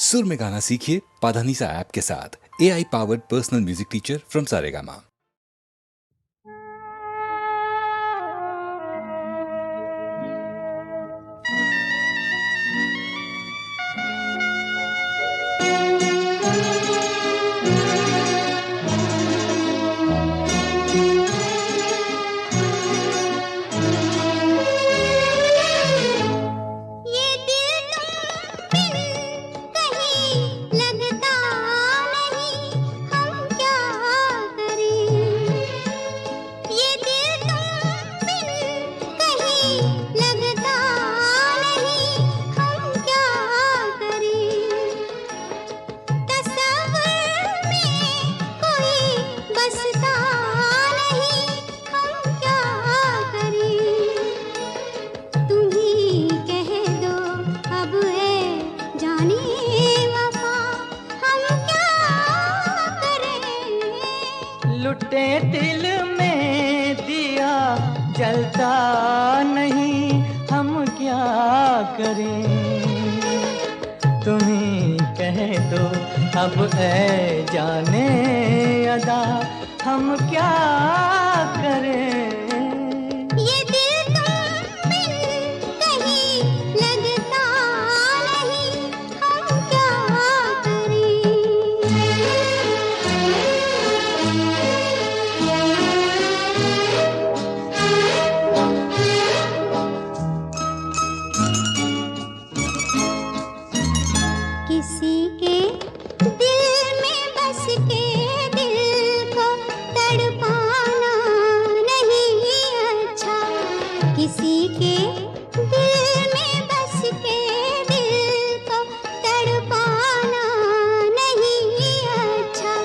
सुर में गाना सीखिए पाधानीसा ऐप के साथ। AI powered personal music teacher from Saregama. लुटे दिल में दिया जलता नहीं, हम क्या करें। तुम ही कह दो अब ऐ जाने अदा, हम क्या करें। किसी के दिल में बस के दिल को तड़पाना नहीं अच्छा। किसी के दिल में बस के दिल को तड़पाना नहीं अच्छा।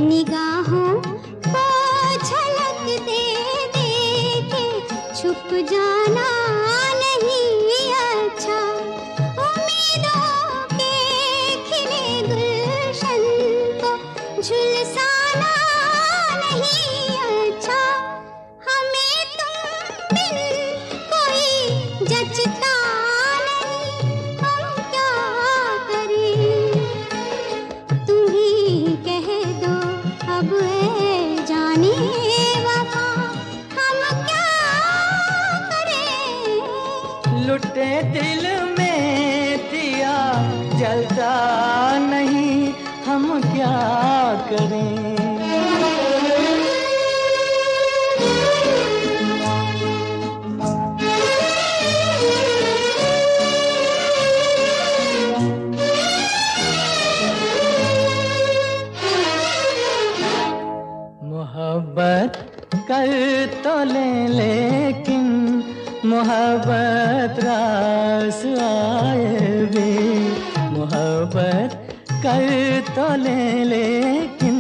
निगाहों को झलक दे दे के छुप जाना नहीं अच्छा। झुलसाना नहीं अच्छा। हमें तुम बिन कोई जचता नहीं, हम क्या करें। तुम ही कह दो अब है जाने वफा, हम क्या करें। लुटे दिल में दिया जलता नहीं, हम क्या करें। मोहब्बत कर तो ले लेकिन मोहब्बत रास आए भी। मोहब्बत कर तो ले लेकिन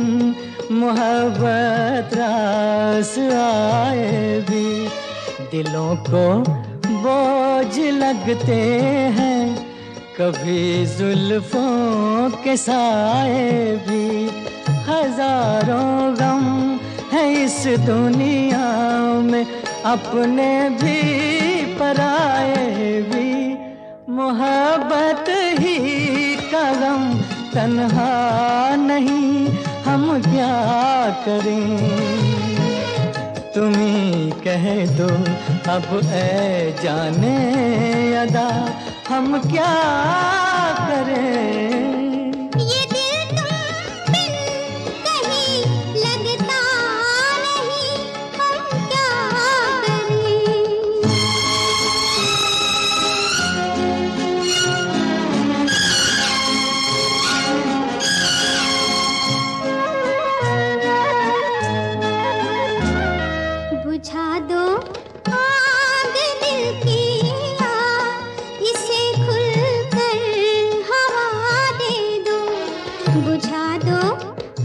मोहब्बत रास आए भी। दिलों को बोझ लगते हैं कभी जुल्फों के साए भी। हजारों गम है इस दुनिया में, अपने भी पराए भी। मोहब्बत ही का गम तन्हा नहीं, हम क्या करें। तुम ही कह दो अब ऐ जाने अदा, हम क्या करें। बुझा दो आग दिल की आग, इसे खुलकर हवा दे दो। बुझा दो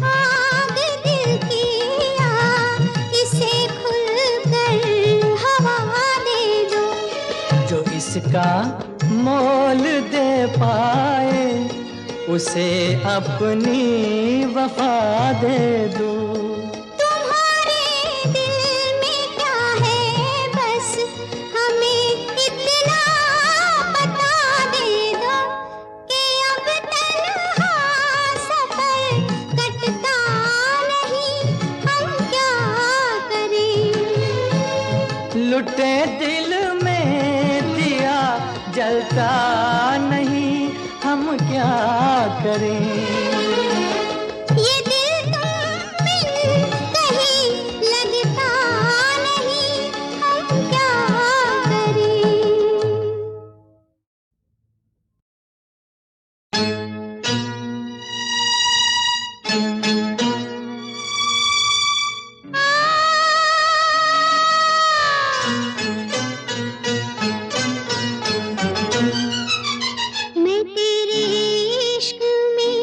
आग दिल की आग, इसे खुलकर हवा दे दो। जो इसका मोल दे पाए उसे अपनी वफा दे दो। हमें इतना बता दे दो कि अब तक क्या करें। ये दिल तुम मिल कहीं लगता नहीं, हम क्या करें। मैं तेरे इश्क में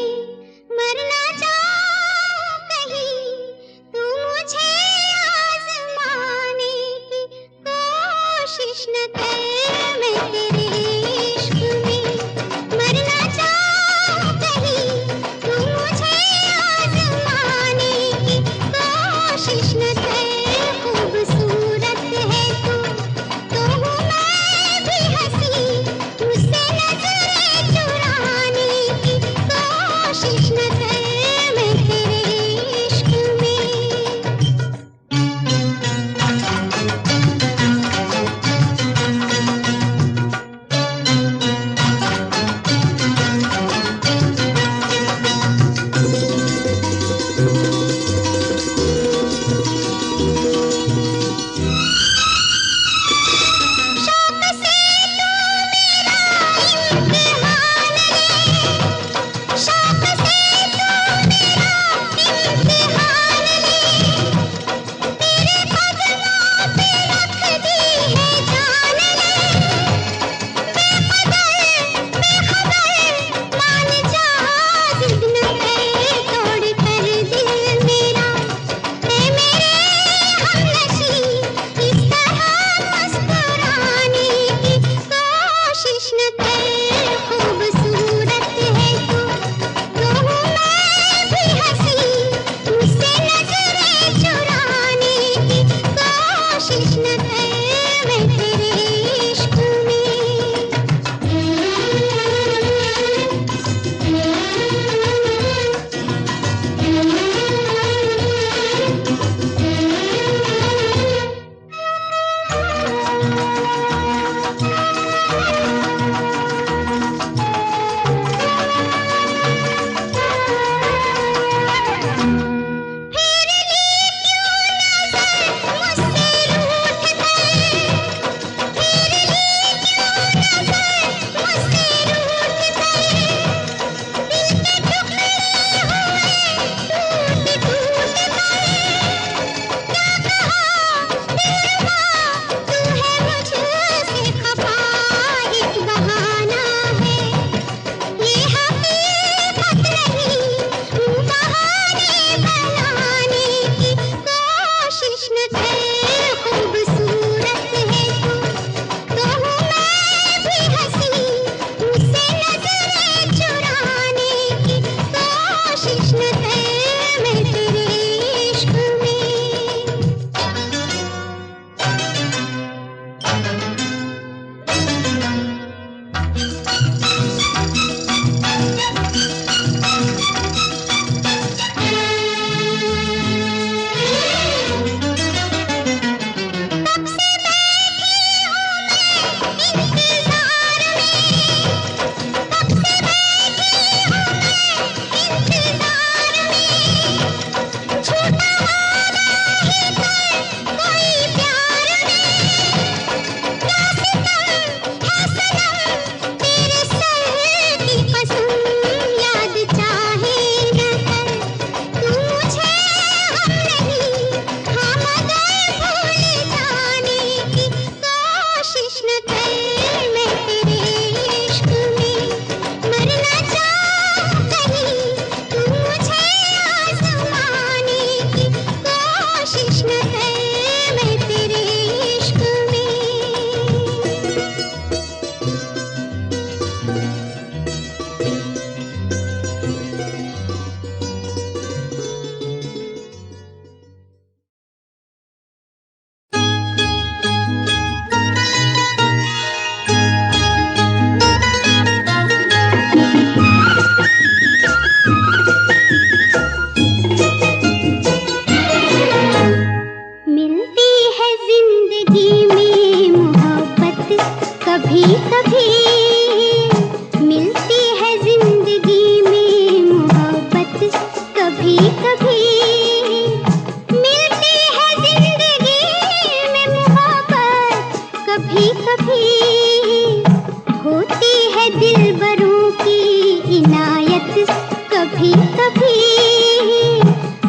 कभी कभी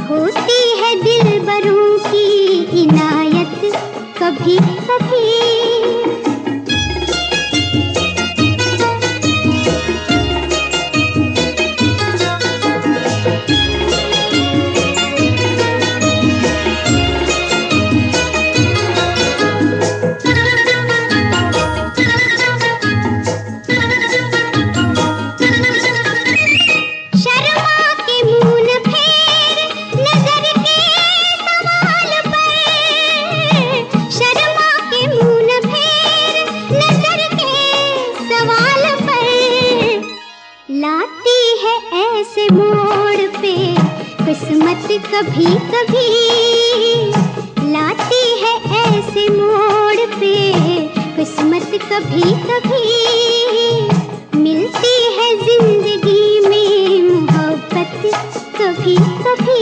होती है दिलबरों की इनायत कभी कभी। लाती है ऐसे मोड़ पे किस्मत कभी कभी, लाती है ऐसे मोड़ पे किस्मत कभी कभी। मिलती है जिंदगी में मोहब्बत कभी कभी।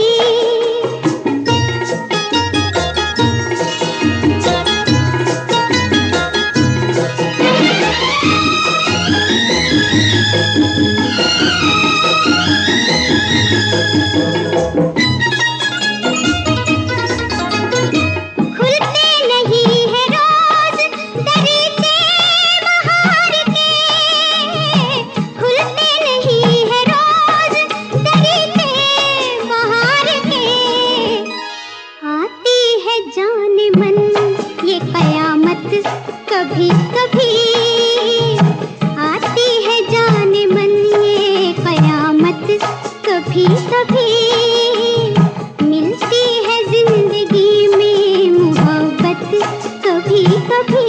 कभी कभी आती है जाने मन ये कयामत कभी कभी। मिलती है जिंदगी में मोहब्बत कभी कभी।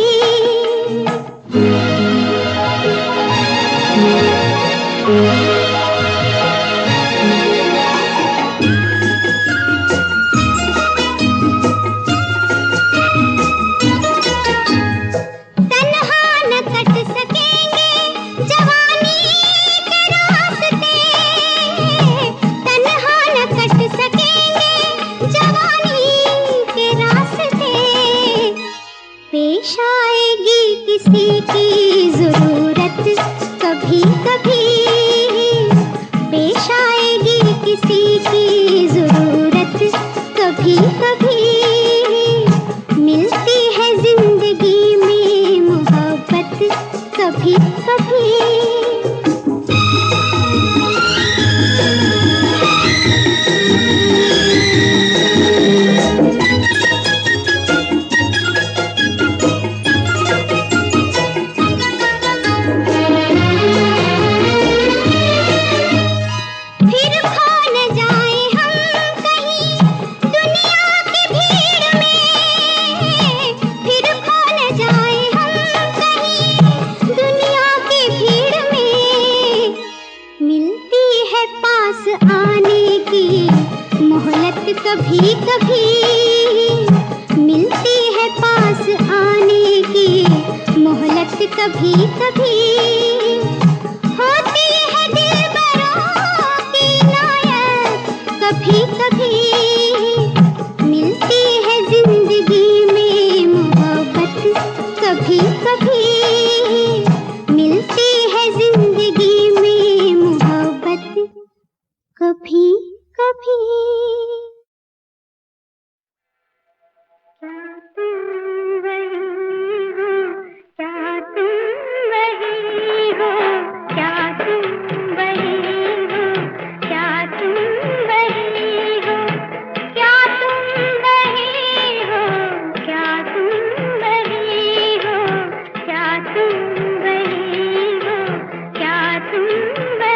पेश आएगी किसी की जरूरत कभी कभी, पेश आएगी किसी की जरूरत कभी कभी। मिलती है जिंदगी में मोहब्बत कभी कभी। आने की मोहलत कभी कभी, मिलती है पास आने की मोहलत कभी कभी। होती है दिलबरों की इनायत कभी कभी। मिलती है जिंदगी में मोहब्बत कभी कभी। मिलती है जिंदगी में मोहब्बत कभी कभी। क्या तुम वही हो, क्या तुम वही हो, क्या तुम वही हो, क्या तुम वही हो, क्या तुम वही हो, क्या तुम वही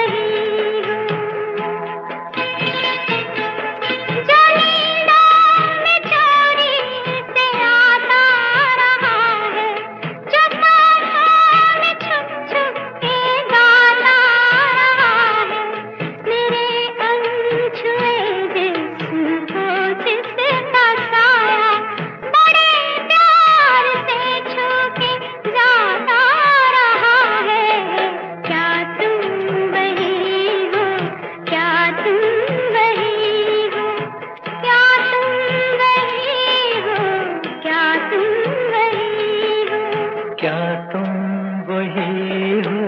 हो,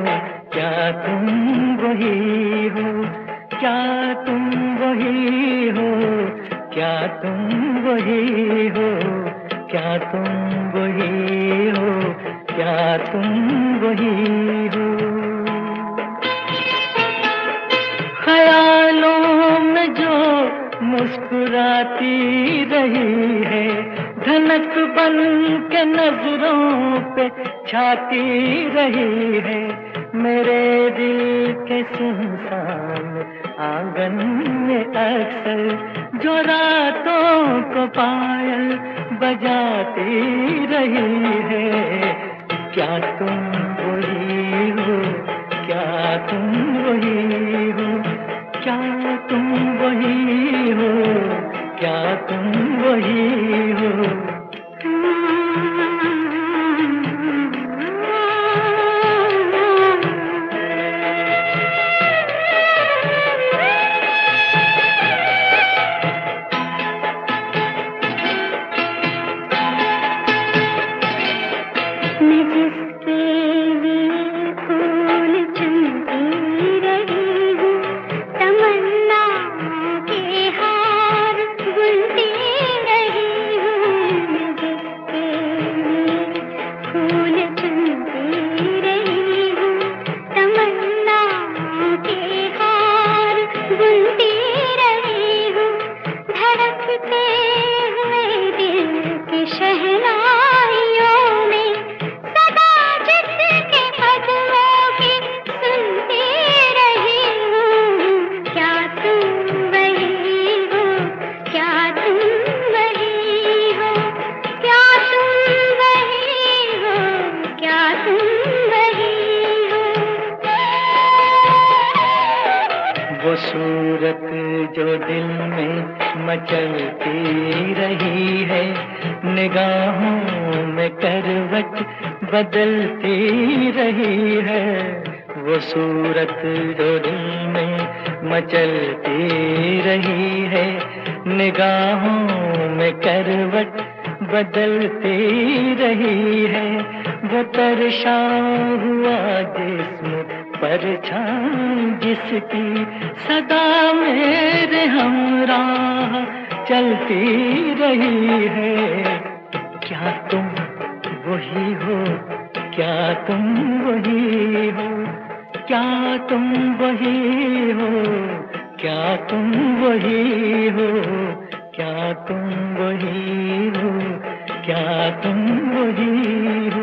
क्या तुम वही हो। क्या तुम वही हो, क्या तुम वही हो, क्या तुम वही हो, क्या तुम वही हो। ख्यालों में जो मुस्कुराती रही है, धनक बन के नजरों पे छाती रही है, मेरे दिल के सुनसान आंगन में अक्सर जो रातों को पायल बजाती रही है। क्या तुम वही हो, क्या तुम वही हो, क्या तुम वही हो, क्या तुम वही हो। वो सूरत जो दिल में मचलती रही है, निगाहों में करवट बदलती रही है। वो सूरत जो दिल में मचलती रही है, निगाहों में करवट बदलती रही है। वो तरशा हुआ जिस्म परछाई जिसकी सदा मेरे हमराह चलती रही है। क्या तुम वही हो, क्या तुम वही हो, क्या तुम वही हो, क्या तुम वही हो, क्या तुम वही हो, क्या तुम वही हो।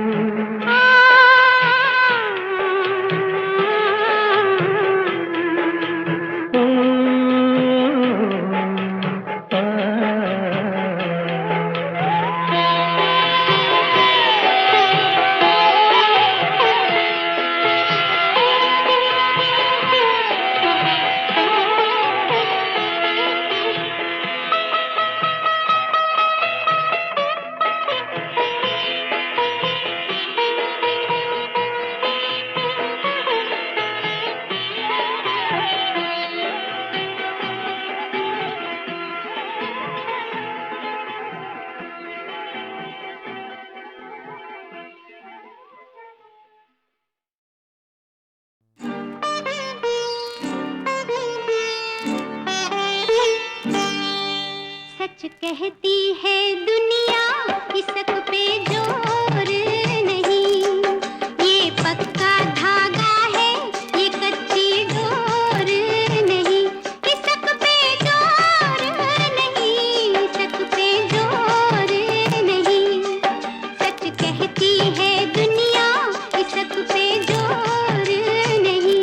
सच कहती है दुनिया, इसक पे जोर नहीं। ये पक्का धागा है, ये कच्ची डोर नहीं। इसक पे जोर नहीं, इसक पे जोर नहीं। सच कहती है दुनिया, इसक पे जोर नहीं।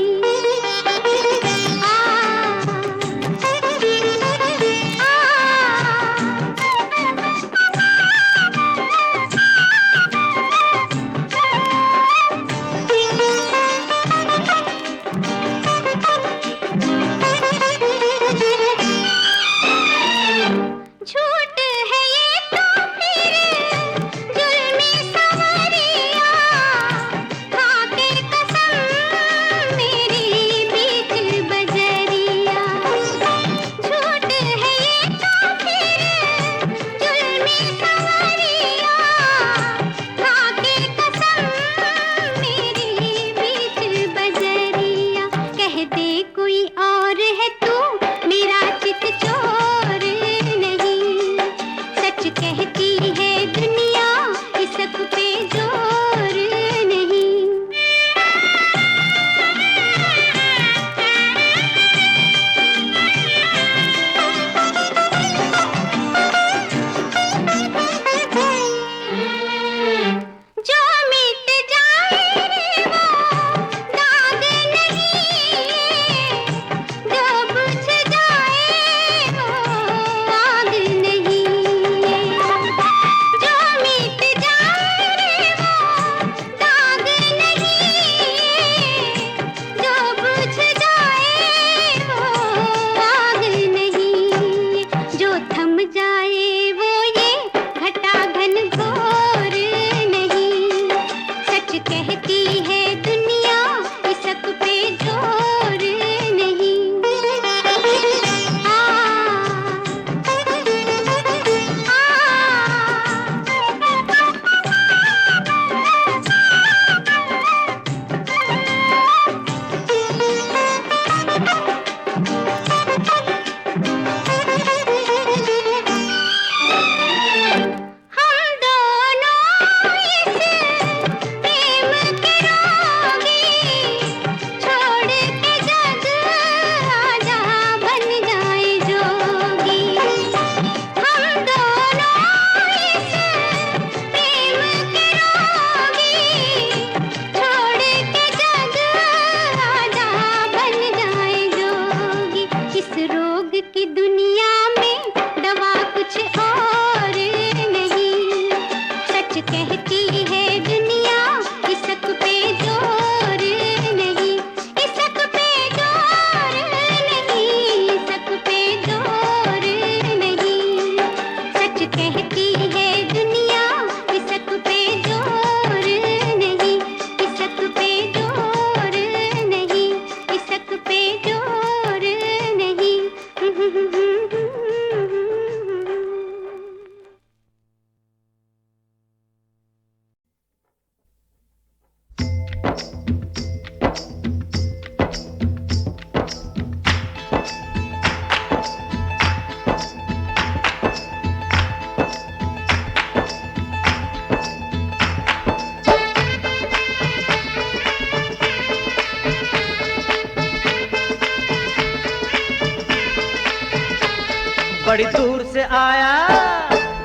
बड़ी दूर से आया,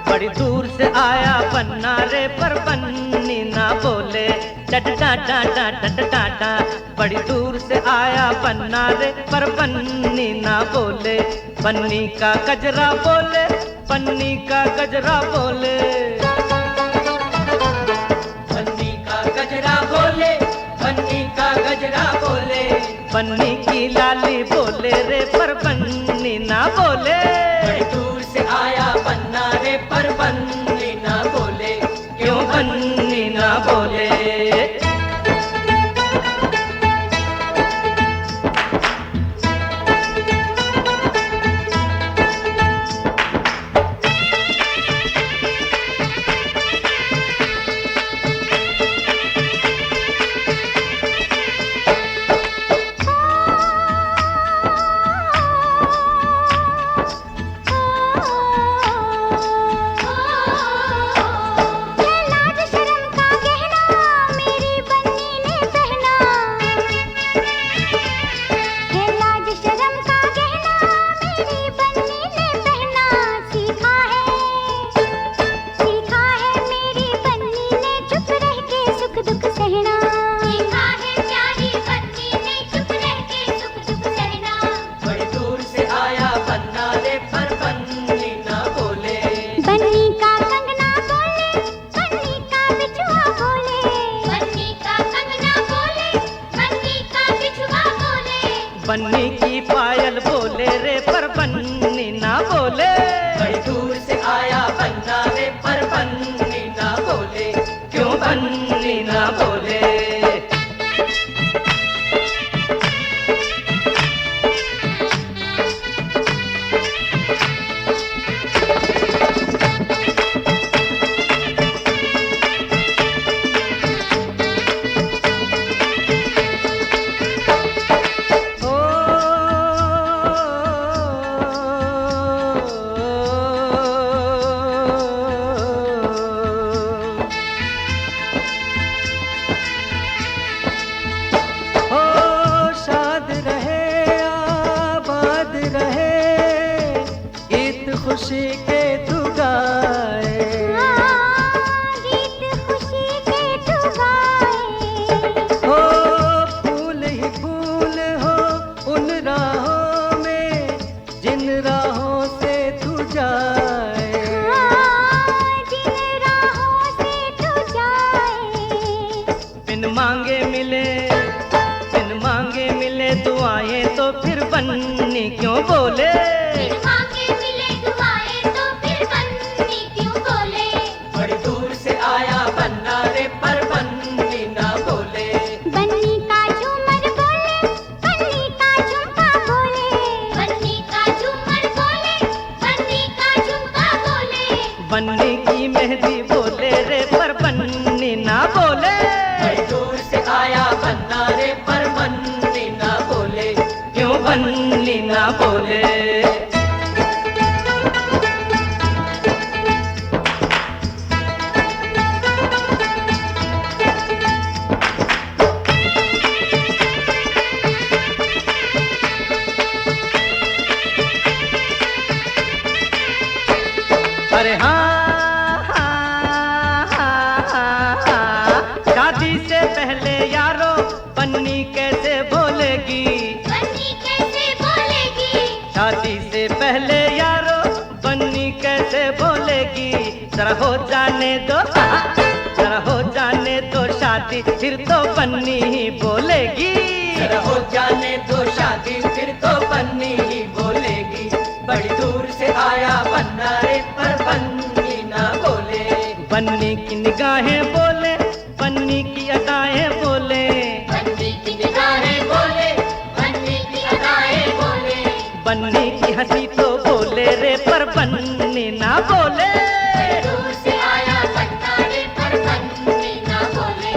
बड़ी दूर से आया पन्ना रे, पर पन्नी ना बोले डट डा डा डा डट डा डा। बड़ी दूर से आया पन्ना रे, पर पन्नी ना बोले। पन्नी का गजरा बोले, पन्नी का गजरा बोले, पन्नी का गजरा बोले, पन्नी का गजरा बोले। पन्नी की लाली बोले रे, पर पन्नी ना बोले। बड़ी दूर से आया पन्ना रे, पर पन्नी ना बोले। क्यों पन्नी ना बोले? बन्नी की पायल बोले रे, पर बन्नी ना बोले। बड़ी दूर से आया पन्ना रे, पर बन्नी ना बोले। क्यों बन्नी ना बोले? खुशी के तू गाए, गीत खुशी के तू गाए। हो फूल ही फूल हो उन राहों में, जिन राहों से तू जाए, जिन राहों से तू जाए। बिन मांगे मिले, बिन मांगे मिले दुआएं, तो फिर बन्नी क्यों बोले? बन्नी की मेहंदी बोले रे, पर बन्नी ना बोले। बड़ी दूर से आया पन्ना रे, पर बन्नी ना बोले। क्यों बन्नी ना बोले? अरे हाँ, शादी से पहले यारो बन्नी कैसे बोलेगी, बन्नी कैसे बोलेगी। शादी से पहले यारो बन्नी कैसे बोलेगी। जरा हो जाने दो, जरा हो जाने दो शादी, फिर तो बन्नी ही बोलेगी। जरा हो जाने दो शादी, फिर तो बन्नी ही बोलेगी। बड़ी दूर से आया पन्ना रे, पर बन्नी ना बोले। बन्नी की निगाहें बोले, बन्नी की अदाएं बोले, बन्नी की निगाहें बोले, बन्नी की अदाएं बोले। बन्नी की हंसी तो बोले रे, पर बन्नी ना बोले। दूर से आया पन्ना रे, पर बन्नी ना बोले।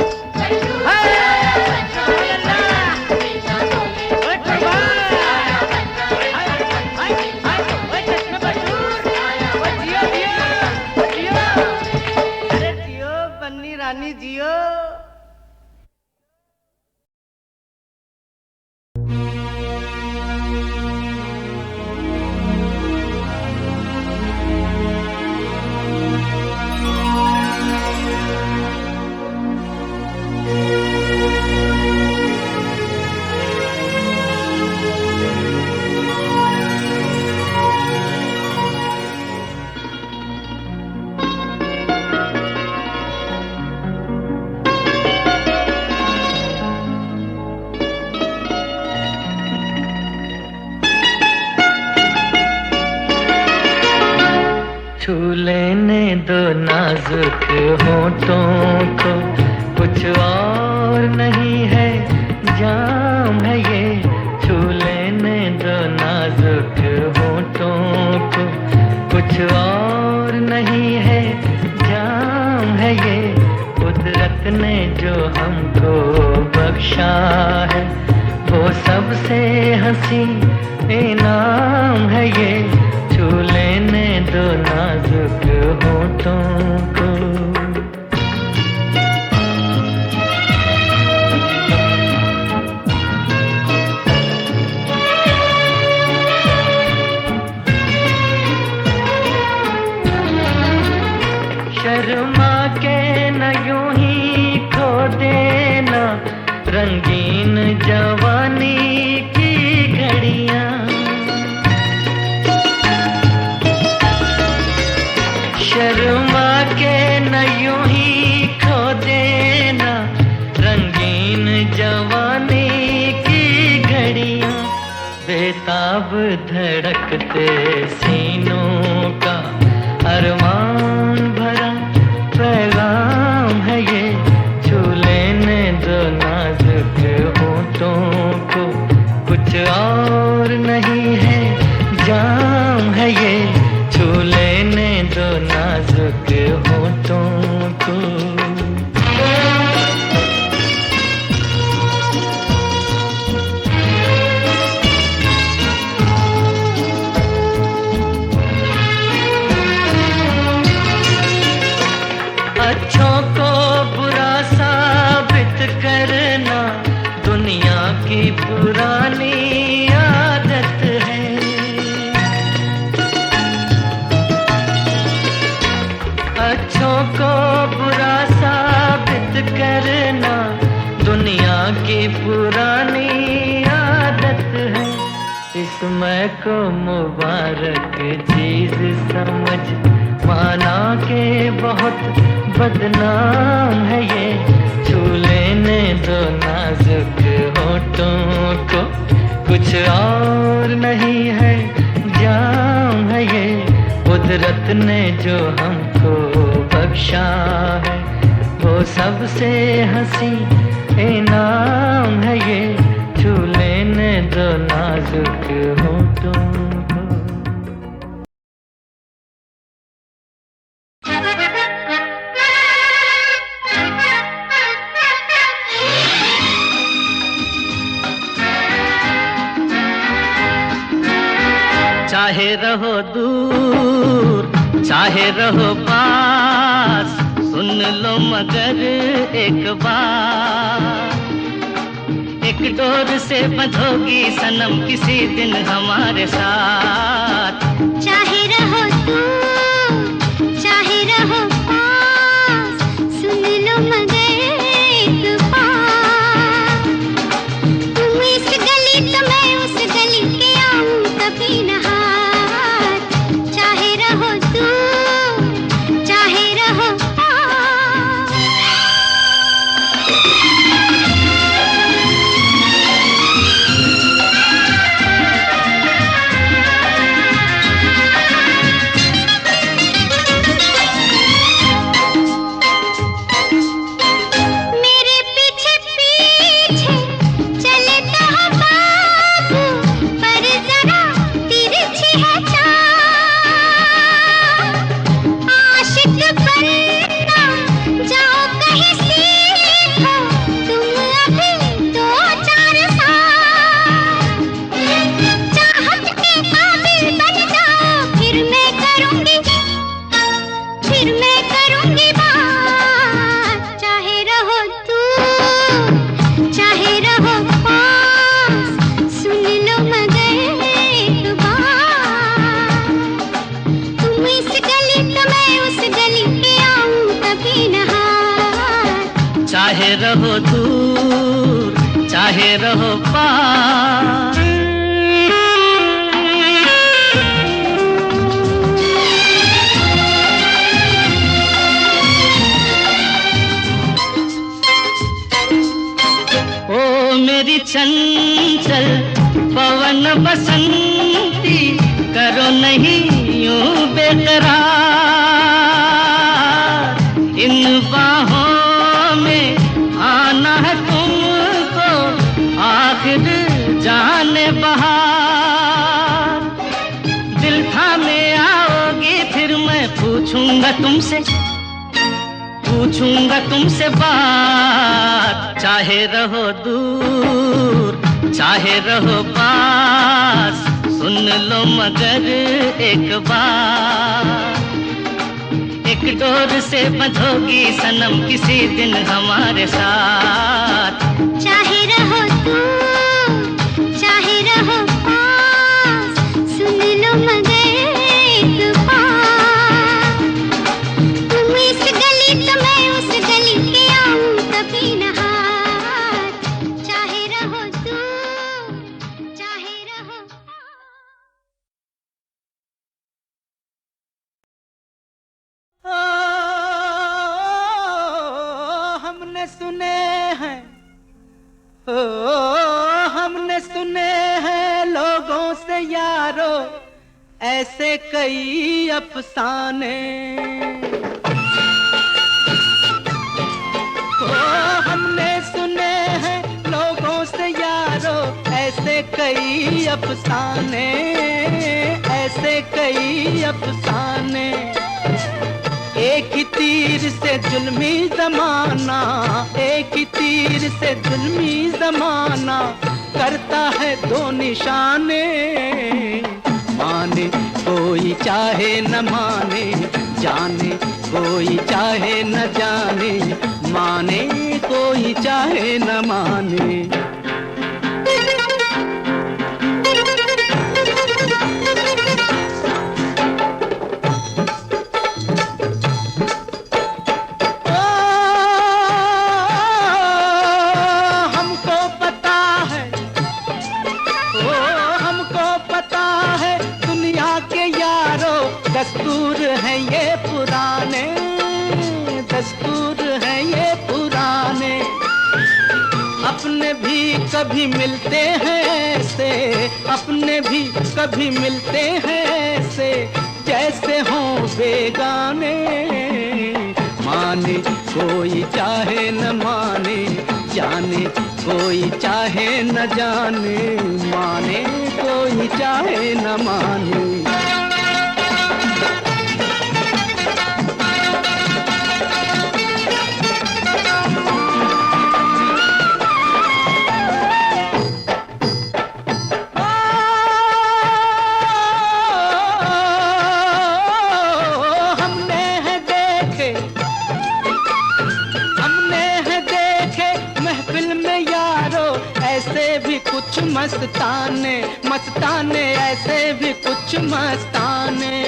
दूर से आया पन्ना रे, पर बन्नी ना बोले। रानी जियो। छू लेने दो नाजुक होठों को, कुछ और नहीं है जाम है ये, छू लेने दो नाजुक होठों को, कुछ और नहीं है जाम है ये, कुदरत ने जो हमको बख्शा है वो सबसे हंसी इनाम है ये, छू लेने दो नाजुक होठों को। शर्मा के न यूं ही खो देना रंगीन जवानी की घड़ियां, शर्मा के न यूं ही खो देना रंगीन जवानी की घड़ियां, बेताब धड़कते सीनों का अरमान भरा पैगाम है ये, छू लेने दो नाजुक होठों को, कुछ और नहीं है जाम है ये, छू लेने दो नाजुक होठों को। अच्छों को बुरा साबित करना दुनिया की पुरानी आदत है, अच्छों को बुरा साबित करना दुनिया की पुरानी आदत है, इसमें को मुबारक चीज समझ माना के बहुत बदनाम है ये, छू लेने दो नाजुक होठों को, कुछ और नहीं है जाम है ये, कुदरत ने जो हमको बख्शा है वो सबसे हंसी इनाम है ये, छू लेने दो नाजुक होठों को। चाहे रहो दूर चाहे रहो पास, सुन लो मगर एक बार, एक डोर से बंधोगी सनम किसी दिन हमारे साथ, चाहे रहो दूर चाहे रहो पास, सुन लो मगर एक बार, तुम इस गली तो मैं उस गली के आऊं कभी न हाथ, चाहे रहो दूर चाहे रहो पास। चाहे रहो दूर चाहे रहो पास। ओ मेरी चंचल पवन बसंती, करो नहीं यूं बेकरार, इन बाहों में आना है तुमको आखिर जाने बहार। दिल थामे आओगी फिर मैं पूछूंगा तुमसे बात, चाहे रहो दूर चाहे रहो पास, सुन लो मगर एक बार। एक डोर से बंधोगी सनम किसी दिन हमारे साथ, चाहे रहो दूर चाहे रहो पास, सुन लो मगर एक बार। तुम इस गली तो मैं उस गली के आऊं कभी न हार, चाहे रहो दूर चाहे रहो हमने सुने हैं, हमने सुने हैं लोगों से यारो ऐसे कई अफसाने। हमने सुने हैं लोगों से यारो ऐसे कई अफसाने, ऐसे कई अफसाने। एक ही तीर से जुल्मी ज़माना, एक ही तीर से जुल्मी ज़माना करता है दो निशाने। माने कोई चाहे न माने, जाने कोई चाहे न जाने, माने कोई चाहे न माने। दस्तूर है ये पुराने, दस्तूर है ये पुराने। अपने भी कभी मिलते हैं ऐसे, अपने भी कभी मिलते हैं ऐसे जैसे हों बेगाने। माने कोई चाहे न माने, जाने कोई चाहे न जाने, माने कोई चाहे न माने। मस्ताने मस्ताने ऐसे भी कुछ मस्ताने,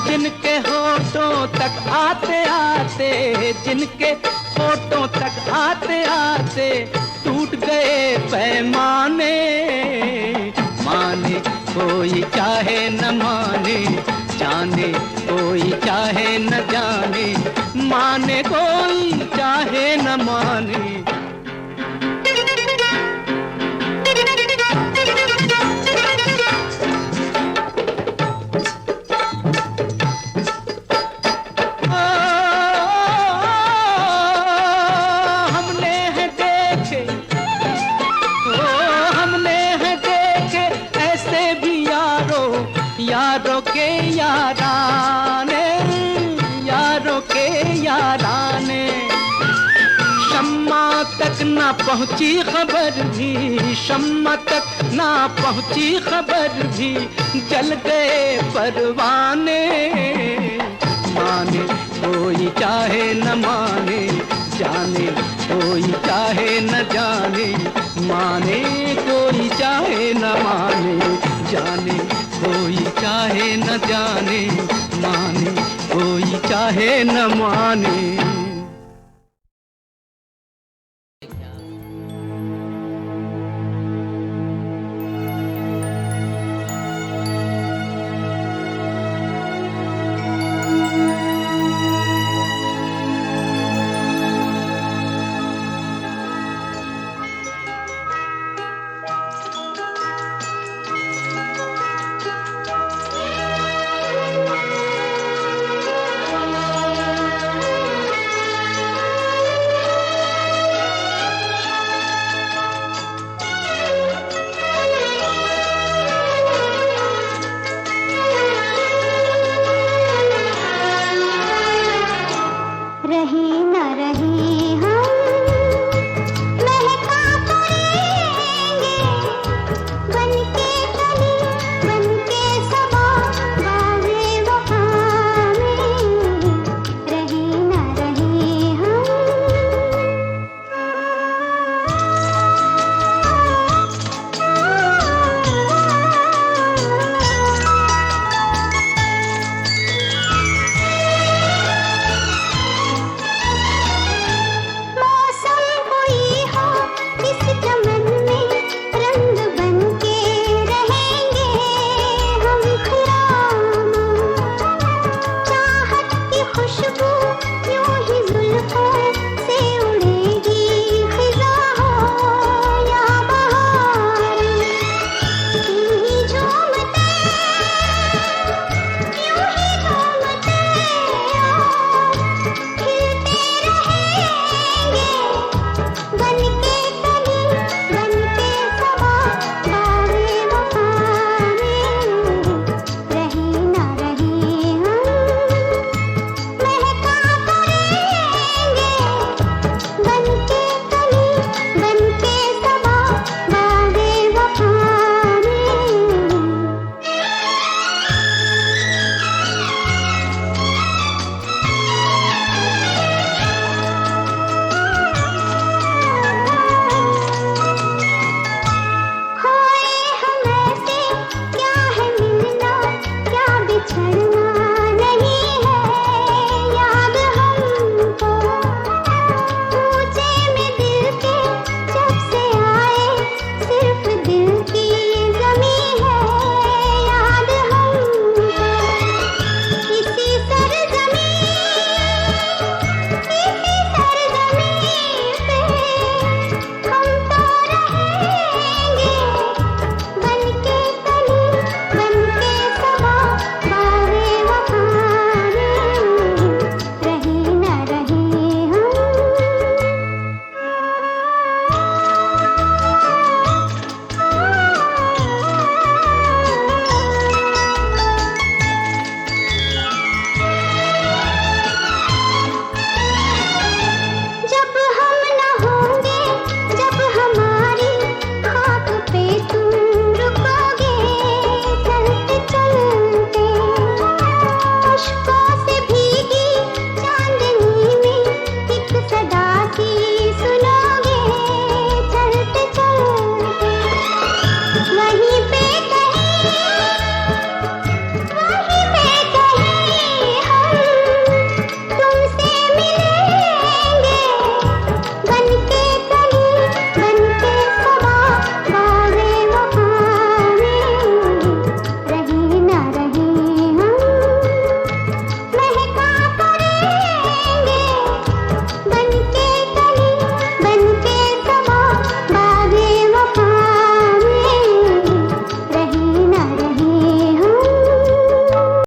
जिनके होठों तक आते आते, जिनके होठों तक आते आते टूट गए पैमाने। माने कोई चाहे न माने, जाने कोई चाहे न जाने, माने कोई चाहे न माने। यारों के याराने, यारों के याराने। शम्मा तक ना पहुंची खबर भी, शम्मा तक ना पहुंची खबर भी जल गए परवाने। माने कोई चाहे न माने, जाने कोई चाहे न जाने, माने कोई चाहे न माने, जाने कोई चाहे न जाने, माने कोई चाहे न माने।